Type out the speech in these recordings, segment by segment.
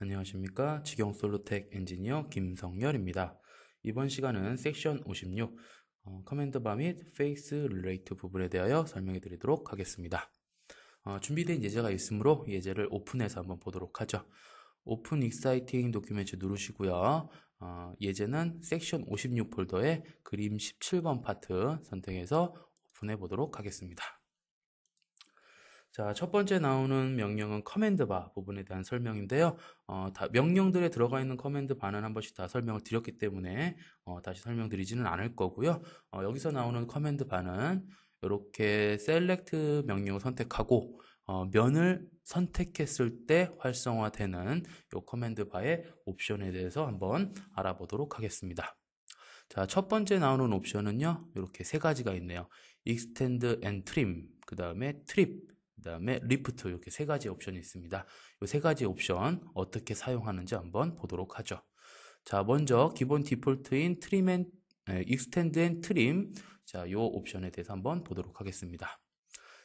안녕하십니까. 직영솔루텍 엔지니어 김성열입니다. 이번 시간은 섹션 56 커맨드 바 및 페이스 릴레이트 부분에 대하여 설명해 드리도록 하겠습니다. 준비된 예제가 있으므로 예제를 오픈해서 한번 보도록 하죠. 오픈 익사이팅 도큐멘트 누르시고요. 예제는 섹션 56 폴더에 그림 17번 파트 선택해서 오픈해 보도록 하겠습니다. 자, 첫 번째 나오는 명령은 커맨드 바 부분에 대한 설명인데요. 명령들에 들어가 있는 커맨드 바는 한 번씩 다 설명을 드렸기 때문에 다시 설명드리지는 않을 거고요. 여기서 나오는 커맨드 바는 이렇게 셀렉트 명령을 선택하고 면을 선택했을 때 활성화되는 이 커맨드 바의 옵션에 대해서 한번 알아보도록 하겠습니다. 자, 첫 번째 나오는 옵션은요, 이렇게 세 가지가 있네요. Extend and Trim, 그 다음에 Trip, 그 다음에 리프트, 이렇게 세 가지 옵션이 있습니다. 이 세 가지 옵션 어떻게 사용하는지 한번 보도록 하죠. 자, 먼저 기본 디폴트인 Extend and Trim, 자, 이 옵션에 대해서 한번 보도록 하겠습니다.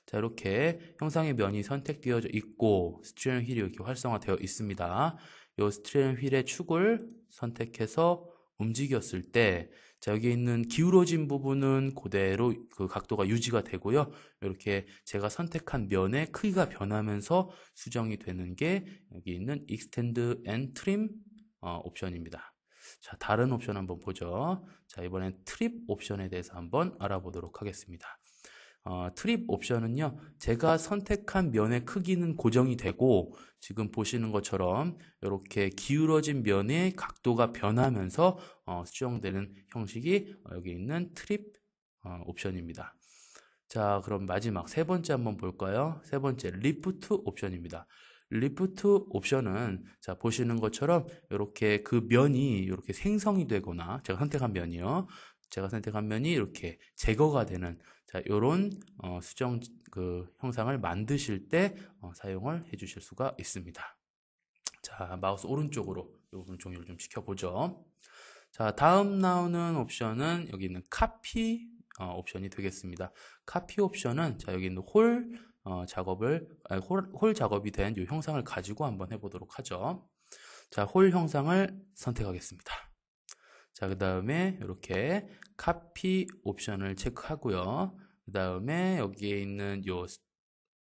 자, 이렇게 형상의 면이 선택되어 있고 스티어링 휠이 이렇게 활성화되어 있습니다. 이 스티어링 휠의 축을 선택해서 움직였을 때, 자, 여기 있는 기울어진 부분은 그대로 그 각도가 유지가 되고요. 이렇게 제가 선택한 면의 크기가 변하면서 수정이 되는 게 여기 있는 Extend and Trim 옵션입니다. 자, 다른 옵션 한번 보죠. 자, 이번엔 트립 옵션에 대해서 한번 알아보도록 하겠습니다. 트립 옵션은요, 제가 선택한 면의 크기는 고정이 되고 지금 보시는 것처럼 이렇게 기울어진 면의 각도가 변하면서 수정되는 형식이 여기 있는 트립 옵션입니다. 자, 그럼 마지막 세 번째 한번 볼까요? 세 번째 리프트 옵션입니다. 리프트 옵션은 자, 보시는 것처럼 이렇게 그 면이 이렇게 생성이 되거나 제가 선택한 면이요. 제가 선택한 면이 이렇게 제거가 되는 자, 요런 수정 형상을 만드실 때 사용을 해 주실 수가 있습니다. 자, 마우스 오른쪽으로 이 부분 종료를 좀 시켜보죠. 자, 다음 나오는 옵션은 여기 있는 카피 옵션이 되겠습니다. 카피 옵션은 자, 여기 있는 홀 작업이 된 이 형상을 가지고 한번 해보도록 하죠. 자, 홀 형상을 선택하겠습니다. 자, 그 다음에 이렇게 카피 옵션을 체크하고요. 그 다음에 여기에 있는 요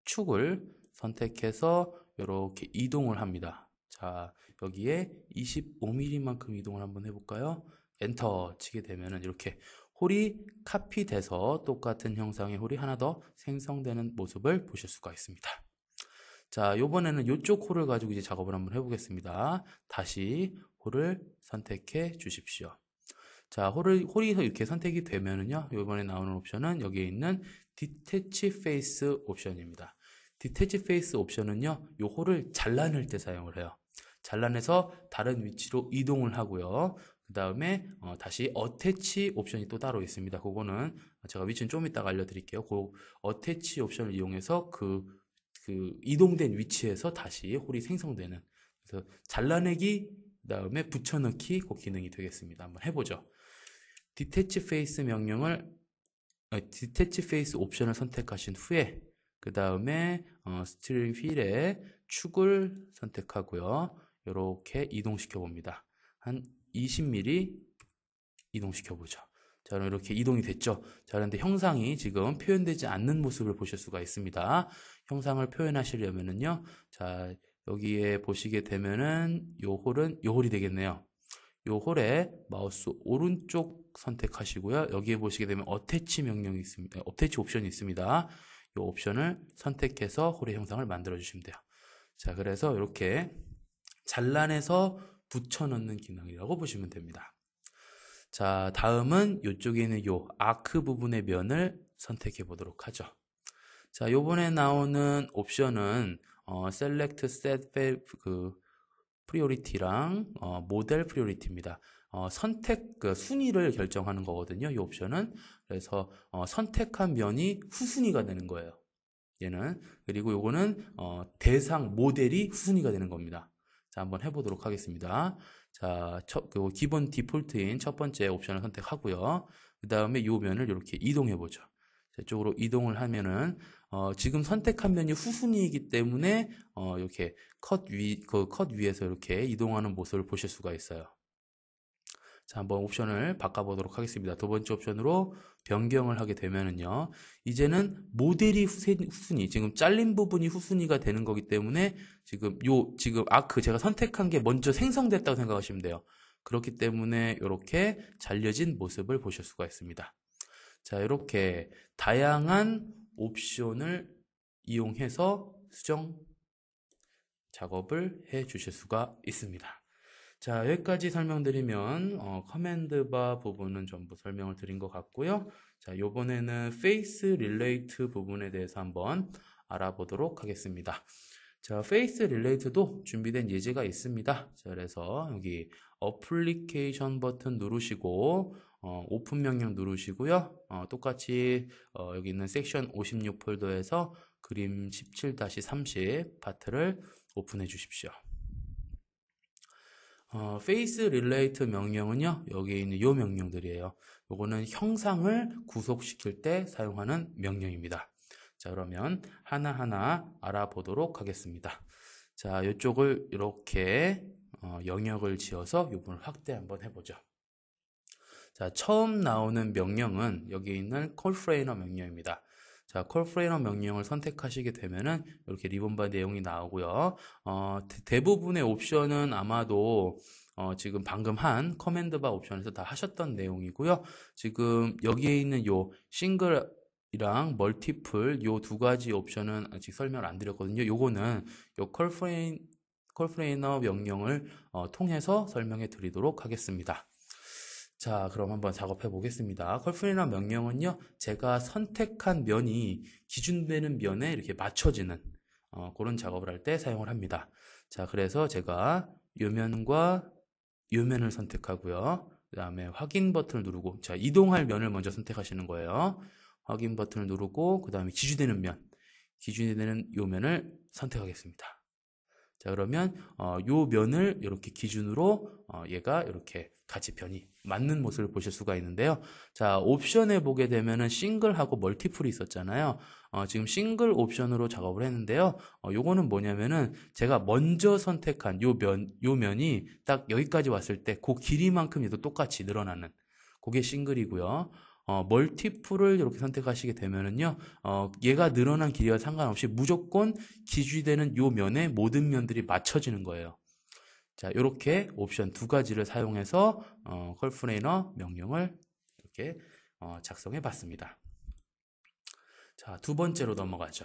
축을 선택해서 이렇게 이동을 합니다. 자, 여기에 25mm만큼 이동을 한번 해볼까요? 엔터 치게 되면은 이렇게 홀이 카피돼서 똑같은 형상의 홀이 하나 더 생성되는 모습을 보실 수가 있습니다. 자, 이번에는 이쪽 홀을 가지고 이제 작업을 한번 해보겠습니다. 다시 홀을 선택해 주십시오. 자, 홀이 이렇게 선택이 되면은요, 이번에 나오는 옵션은 여기에 있는 Detach Face 옵션입니다. Detach Face 옵션은요, 이 홀을 잘라낼 때 사용을 해요. 잘라내서 다른 위치로 이동을 하고요. 그 다음에 다시 어태치 옵션이 또 따로 있습니다. 그거는 제가 위치는 좀 이따가 알려드릴게요. 그 어태치 옵션을 이용해서 그 이동된 위치에서 다시 홀이 생성되는, 그래서 잘라내기 그 다음에 붙여넣기 그 기능이 되겠습니다. 한번 해보죠. Detach Face Detach Face 옵션을 선택하신 후에 그 다음에 스티어링 휠의 축을 선택하고요. 이렇게 이동시켜 봅니다. 한 20mm 이동시켜 보죠. 자, 그럼 이렇게 이동이 됐죠. 자, 그런데 형상이 지금 표현되지 않는 모습을 보실 수가 있습니다. 형상을 표현하시려면은요, 자, 여기에 보시게 되면은 요 홀이 되겠네요. 요 홀에 마우스 오른쪽 선택하시고요. 여기에 보시게 되면 어태치 명령이 있습니다. 어태치 옵션이 있습니다. 이 옵션을 선택해서 홀의 형상을 만들어 주시면 돼요. 자, 그래서 이렇게 잘라내서 붙여넣는 기능이라고 보시면 됩니다. 자, 다음은 이쪽에 있는 요 아크 부분의 면을 선택해 보도록 하죠. 자, 요번에 나오는 옵션은 Select Set 프리오리티랑 모델 프리오리티입니다. 선택 순위를 결정하는 거거든요. 이 옵션은. 그래서 선택한 면이 후순위가 되는 거예요. 얘는. 그리고 요거는 대상 모델이 후순위가 되는 겁니다. 자, 한번 해보도록 하겠습니다. 자, 기본 디폴트인 첫 번째 옵션을 선택하고요. 그 다음에 이 면을 이렇게 이동해 보죠. 이쪽으로 이동을 하면은 지금 선택한 면이 후순위이기 때문에 이렇게 컷 위에서 이렇게 이동하는 모습을 보실 수가 있어요. 자, 한번 옵션을 바꿔보도록 하겠습니다. 두 번째 옵션으로 변경을 하게 되면은요, 이제는 모델이 후순위, 지금 잘린 부분이 후순위가 되는 거기 때문에 지금 아크 제가 선택한 게 먼저 생성됐다고 생각하시면 돼요. 그렇기 때문에 이렇게 잘려진 모습을 보실 수가 있습니다. 자, 이렇게 다양한 옵션을 이용해서 수정 작업을 해 주실 수가 있습니다. 자, 여기까지 설명드리면 커맨드 바 부분은 전부 설명을 드린 것 같고요. 자, 이번에는 페이스 릴레이트 부분에 대해서 한번 알아보도록 하겠습니다. 자, 페이스 릴레이트도 준비된 예제가 있습니다. 자, 그래서 여기 어플리케이션 버튼 누르시고 오픈 명령 누르시고요. 똑같이 여기 있는 섹션 56 폴더에서 그림 17-30 파트를 오픈해 주십시오. 페이스 릴레이트 명령은요, 여기에 있는 이 명령들이에요. 요거는 형상을 구속시킬 때 사용하는 명령입니다. 자, 그러면 하나하나 알아보도록 하겠습니다. 자, 이쪽을 이렇게 영역을 지어서 이 부분을 확대 한번 해보죠. 자, 처음 나오는 명령은 여기 있는 콜프레이너 명령입니다. 자, 콜프레이너 명령을 선택하시게 되면은 이렇게 리본바 내용이 나오고요. 대부분의 옵션은 아마도 지금 방금 한 커맨드 바 옵션에서 다 하셨던 내용이고요. 지금 여기에 있는 요 싱글이랑 멀티플 요 두 가지 옵션은 아직 설명을 안 드렸거든요. 요거는 요 콜프레이너 명령을 통해서 설명해 드리도록 하겠습니다. 자, 그럼 한번 작업해 보겠습니다. 컬프레이너 명령은요, 제가 선택한 면이 기준되는 면에 이렇게 맞춰지는 그런 작업을 할 때 사용을 합니다. 자, 그래서 제가 요 면과 요 면을 선택하고요. 그 다음에 확인 버튼을 누르고, 자, 이동할 면을 먼저 선택하시는 거예요. 확인 버튼을 누르고, 그 다음에 기준이 되는 요 면을 선택하겠습니다. 자, 그러면 요 면을 이렇게 기준으로 얘가 이렇게 같이 변이 맞는 모습을 보실 수가 있는데요. 자, 옵션에 보게 되면은 싱글하고 멀티플이 있었잖아요. 지금 싱글 옵션으로 작업을 했는데요. 요거는 뭐냐면은 제가 먼저 선택한 요 면이 딱 여기까지 왔을 때 그 길이만큼 얘도 똑같이 늘어나는 그게 싱글이고요. 멀티플을 이렇게 선택하시게 되면은요, 얘가 늘어난 길이와 상관없이 무조건 기준되는 요 면에 모든 면들이 맞춰지는 거예요. 자, 이렇게 옵션 두 가지를 사용해서 컬프레이너 명령을 이렇게 작성해 봤습니다. 자, 두 번째로 넘어가죠.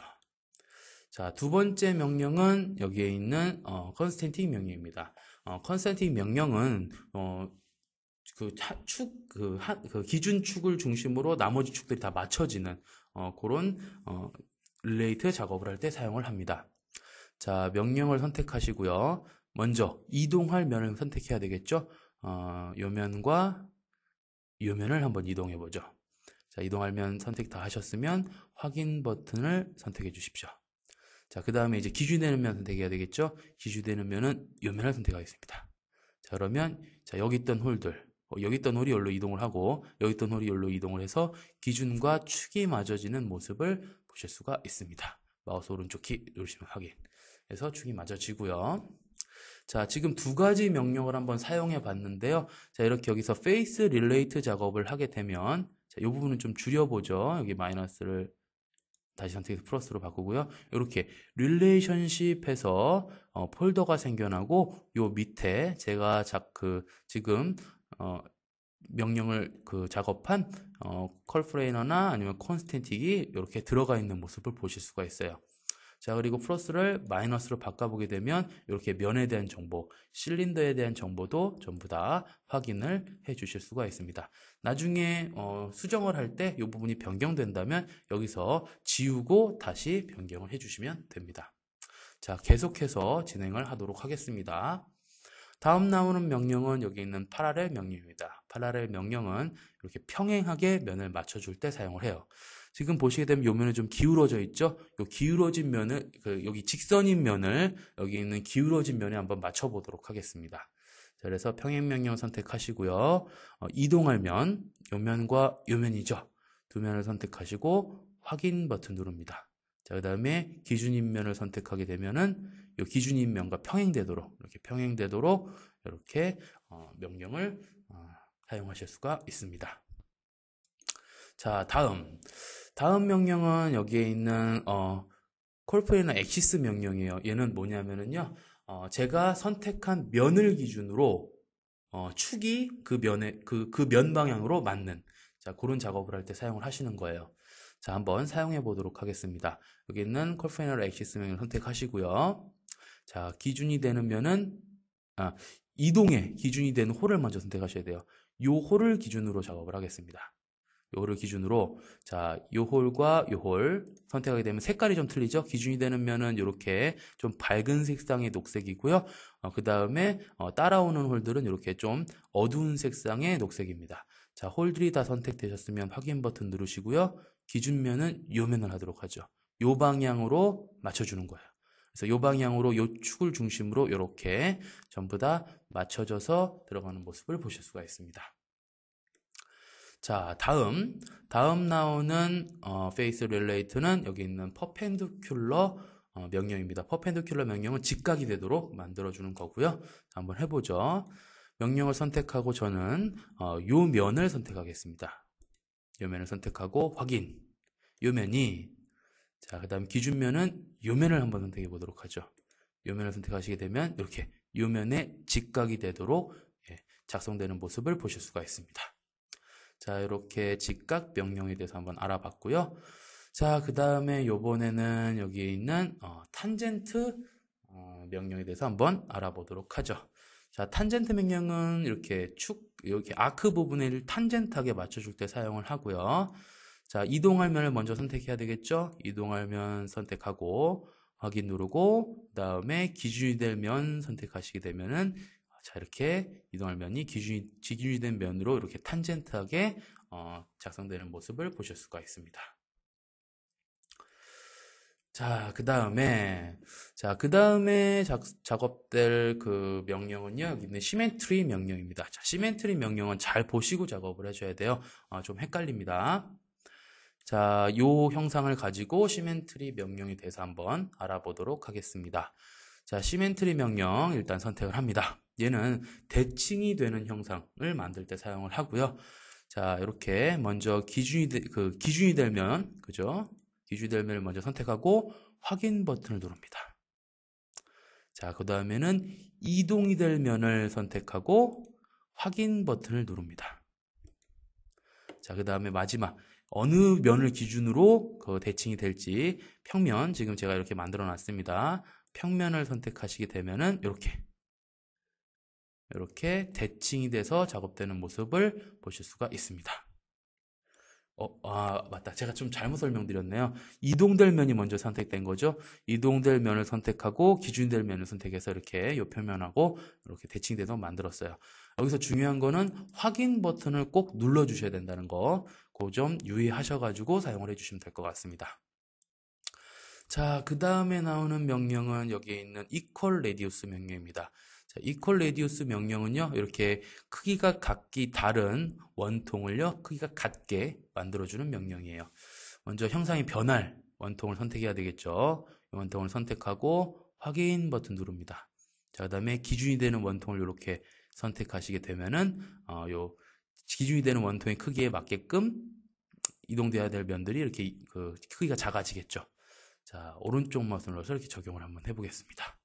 자, 두 번째 명령은 여기에 있는 컨스텐틱 명령입니다. 컨스텐틱 명령은 그 기준 축을 중심으로 나머지 축들이 다 맞춰지는 그런 릴레이트 작업을 할 때 사용을 합니다. 자, 명령을 선택하시고요. 먼저 이동할 면을 선택해야 되겠죠. 요 면과 요 면을 한번 이동해 보죠. 자, 이동할 면 선택 다 하셨으면 확인 버튼을 선택해 주십시오. 자, 그 다음에 이제 기준되는 면 선택해야 되겠죠. 기준되는 면은 요 면을 선택하겠습니다. 자, 그러면 자, 여기 있던 홀들, 여기 있던 홀이 여기로 이동을 하고 여기 있던 홀이 여기로 이동을 해서 기준과 축이 맞아지는 모습을 보실 수가 있습니다. 마우스 오른쪽 키 누르시면 확인. 그래서 축이 맞아지고요. 자, 지금 두 가지 명령을 한번 사용해 봤는데요. 자, 이렇게 여기서 페이스 릴레이트 작업을 하게 되면 자, 이 부분은 좀 줄여보죠. 여기 마이너스를 다시 선택해서 플러스로 바꾸고요. 이렇게 릴레이션십해서 폴더가 생겨나고 요 밑에 제가 지금 명령을 작업한 컬프레이너나 아니면 콘스텐틱이 이렇게 들어가 있는 모습을 보실 수가 있어요. 자, 그리고 플러스를 마이너스로 바꿔보게 되면 이렇게 면에 대한 정보, 실린더에 대한 정보도 전부 다 확인을 해 주실 수가 있습니다. 나중에 수정을 할 때 이 부분이 변경된다면 여기서 지우고 다시 변경을 해 주시면 됩니다. 자, 계속해서 진행을 하도록 하겠습니다. 다음 나오는 명령은 여기 있는 파라렐 명령입니다. 파라렐 명령은 이렇게 평행하게 면을 맞춰줄 때 사용을 해요. 지금 보시게 되면 요 면이 좀 기울어져 있죠? 요 기울어진 면을, 여기 직선인 면을 여기 있는 기울어진 면에 한번 맞춰보도록 하겠습니다. 자, 그래서 평행 명령 선택하시고요. 이동할 면, 요 면과 요 면이죠. 두 면을 선택하시고 확인 버튼 누릅니다. 자, 그 다음에 기준인 면을 선택하게 되면은 이 기준인 면과 평행되도록 이렇게 평행되도록 이렇게 명령을 사용하실 수가 있습니다. 자, 다음 명령은 여기에 있는 콜프레이너 엑시스 명령이에요. 얘는 뭐냐면은요, 제가 선택한 면을 기준으로 축이 그 면 방향으로 맞는, 자, 그런 작업을 할 때 사용을 하시는 거예요. 자, 한번 사용해 보도록 하겠습니다. 여기 있는 콜프레이너 엑시스 명령을 선택하시고요. 자, 기준이 되는 면은, 이동의 기준이 되는 홀을 먼저 선택하셔야 돼요. 요 홀을 기준으로 작업을 하겠습니다. 요를 기준으로, 자, 요 홀과 요 홀 선택하게 되면 색깔이 좀 틀리죠? 기준이 되는 면은 이렇게 좀 밝은 색상의 녹색이고요. 그 다음에 따라오는 홀들은 이렇게 좀 어두운 색상의 녹색입니다. 자, 홀들이 다 선택되셨으면 확인 버튼 누르시고요. 기준면은 요 면을 하도록 하죠. 요 방향으로 맞춰주는 거예요. 그래서 요 방향으로 요 축을 중심으로 이렇게 전부 다 맞춰져서 들어가는 모습을 보실 수가 있습니다. 자, 다음 나오는 페이스 릴레이트는 여기 있는 퍼펜디큘러 명령입니다. 퍼펜디큘러 명령은 직각이 되도록 만들어주는 거고요. 한번 해보죠. 명령을 선택하고 저는 요 면을 선택하겠습니다. 요 면을 선택하고 확인. 요 면이, 자, 그 다음 기준면은 요 면을 한번 선택해 보도록 하죠. 요 면을 선택하시게 되면 이렇게 요 면에 직각이 되도록 작성되는 모습을 보실 수가 있습니다. 자, 이렇게 직각 명령에 대해서 한번 알아봤고요. 자, 그 다음에 요번에는 여기 있는 탄젠트 명령에 대해서 한번 알아보도록 하죠. 자, 탄젠트 명령은 이렇게 이렇게 아크 부분을 탄젠트하게 맞춰줄 때 사용을 하고요. 자, 이동할 면을 먼저 선택해야 되겠죠? 이동할 면 선택하고 확인 누르고 그 다음에 기준이 될 면 선택하시게 되면은, 자, 이렇게 이동할 면이 기준이 된 면으로 이렇게 탄젠트하게 작성되는 모습을 보실 수가 있습니다. 자, 그 다음에 작업될 그 명령은요, 여기 있는 시멘트리 명령입니다. 자, 시멘트리 명령은 잘 보시고 작업을 해줘야 돼요. 좀 헷갈립니다. 자, 요 형상을 가지고 시멘트리 명령에 대해서 한번 알아보도록 하겠습니다. 자, 시멘트리 명령 일단 선택을 합니다. 얘는 대칭이 되는 형상을 만들 때 사용을 하고요. 자, 이렇게 먼저 기준이 될 면, 그죠? 기준이 될 면을 먼저 선택하고 확인 버튼을 누릅니다. 자, 그 다음에는 이동이 될 면을 선택하고 확인 버튼을 누릅니다. 자, 그 다음에 마지막 어느 면을 기준으로 그 대칭이 될지, 평면, 지금 제가 이렇게 만들어 놨습니다. 평면을 선택하시게 되면은 이렇게 대칭이 돼서 작업되는 모습을 보실 수가 있습니다. 맞다. 제가 좀 잘못 설명드렸네요. 이동될 면이 먼저 선택된 거죠. 이동될 면을 선택하고 기준될 면을 선택해서 이렇게 요 평면하고 이렇게 대칭돼서 만들었어요. 여기서 중요한 거는 확인 버튼을 꼭 눌러 주셔야 된다는 거, 그 점 유의하셔가지고 사용을 해주시면 될 것 같습니다. 자, 그 다음에 나오는 명령은 여기에 있는 equal radius 명령입니다. 자, equal radius 명령은요, 이렇게 크기가 각기 다른 원통을요, 크기가 같게 만들어주는 명령이에요. 먼저 형상이 변할 원통을 선택해야 되겠죠. 이 원통을 선택하고 확인 버튼 누릅니다. 자, 그 다음에 기준이 되는 원통을 이렇게 선택하시게 되면은, 요 기준이 되는 원통의 크기에 맞게끔 이동돼야 될 면들이 이렇게 그 크기가 작아지겠죠. 자, 오른쪽 마우스를 눌러서 이렇게 적용을 한번 해보겠습니다.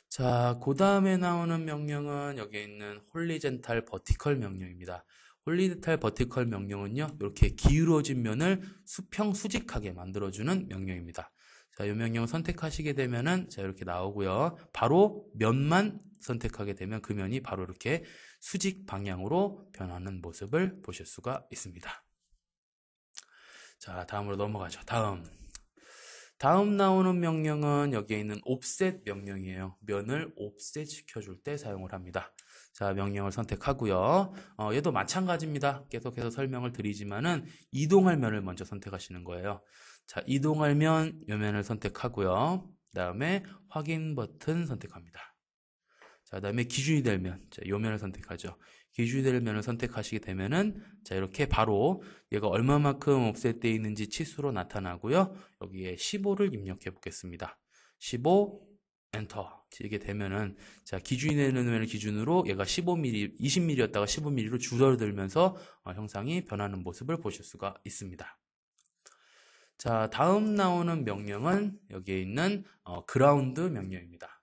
자, 그 다음에 나오는 명령은 여기 있는 홀리젠탈 버티컬 명령입니다. 홀리젠탈 버티컬 명령은요, 이렇게 기울어진 면을 수직하게 만들어주는 명령입니다. 자, 이 명령을 선택하시게 되면은, 자, 이렇게 나오고요. 바로 면만 선택하게 되면 그 면이 바로 이렇게 수직 방향으로 변하는 모습을 보실 수가 있습니다. 자, 다음으로 넘어가죠. 다음 나오는 명령은 여기에 있는 옵셋 명령이에요. 면을 옵셋 시켜줄 때 사용을 합니다. 자, 명령을 선택하고요. 얘도 마찬가지입니다. 계속해서 설명을 드리지만은 이동할 면을 먼저 선택하시는 거예요. 자, 이동할 면, 요 면을 선택하고요. 그 다음에 확인 버튼 선택합니다. 자, 그 다음에 기준이 될 면, 자, 요 면을 선택하죠. 기준이 될 면을 선택하시게 되면은 자, 이렇게 바로 얘가 얼마만큼 옵셋되어 있는지 치수로 나타나고요. 여기에 15를 입력해 보겠습니다. 15 엔터 치게 되면은 자, 기준이 되는 면을 기준으로 얘가 15mm, 20mm였다가 15mm로 줄어들면서 형상이 변하는 모습을 보실 수가 있습니다. 자, 다음 나오는 명령은 여기에 있는 그라운드 명령입니다.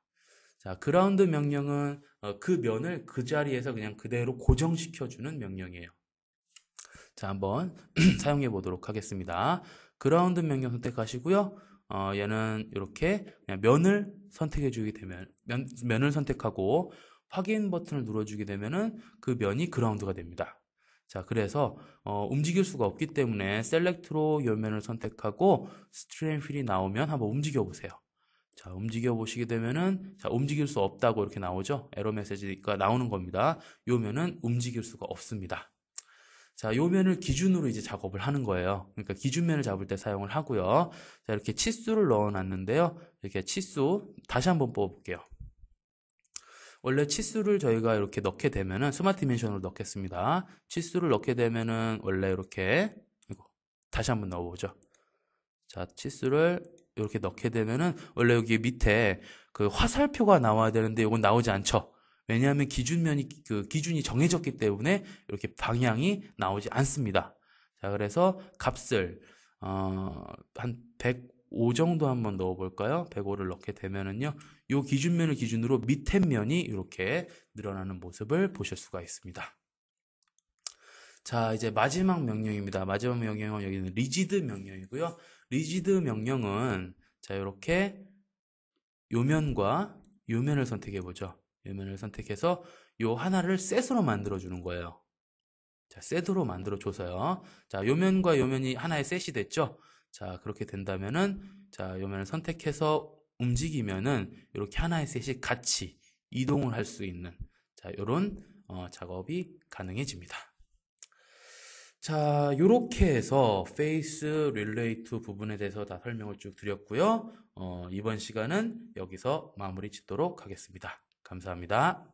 자, 그라운드 명령은 그 면을 그 자리에서 그냥 그대로 고정시켜주는 명령이에요. 자, 한번 사용해 보도록 하겠습니다. 그라운드 명령 선택하시고요. 얘는 이렇게 그냥 면을 선택해 주게 되면 면을 선택하고 확인 버튼을 눌러주게 되면은 그 면이 그라운드가 됩니다. 자, 그래서 움직일 수가 없기 때문에 셀렉트로 이 면을 선택하고 스트레인 휠이 나오면 한번 움직여 보세요. 자, 움직여 보시게 되면은 자, 움직일 수 없다고 이렇게 나오죠. 에러 메시지가 나오는 겁니다. 요 면은 움직일 수가 없습니다. 자, 요 면을 기준으로 이제 작업을 하는 거예요. 그러니까 기준면을 잡을 때 사용을 하고요. 자, 이렇게 치수를 넣어 놨는데요. 이렇게 치수 다시 한번 뽑아 볼게요. 원래 치수를 저희가 이렇게 넣게 되면은 스마트 디멘션으로 넣겠습니다. 치수를 넣게 되면은 원래 이렇게 다시 한번 넣어 보죠. 자, 치수를 이렇게 넣게 되면은 원래 여기 밑에 그 화살표가 나와야 되는데 이건 나오지 않죠. 왜냐하면 기준이 정해졌기 때문에 이렇게 방향이 나오지 않습니다. 자, 그래서 값을 한 105 정도 한번 넣어 볼까요? 105를 넣게 되면은요. 요 기준면을 기준으로 밑에 면이 이렇게 늘어나는 모습을 보실 수가 있습니다. 자, 이제 마지막 명령입니다. 마지막 명령은 여기는 리지드 명령이고요. 리지드 명령은 자, 이렇게 요면과 요면을 선택해 보죠. 요면을 선택해서 요 하나를 셋으로 만들어 주는 거예요. 자, 셋으로 만들어 줘서요. 자, 요면과 요면이 하나의 셋이 됐죠. 자, 그렇게 된다면은 자, 요면을 선택해서 움직이면은 이렇게 하나의 셋이 같이 이동을 할 수 있는 자, 요런 작업이 가능해집니다. 자, 요렇게 해서 페이스 릴레이트 부분에 대해서 다 설명을 쭉 드렸고요. 이번 시간은 여기서 마무리 짓도록 하겠습니다. 감사합니다.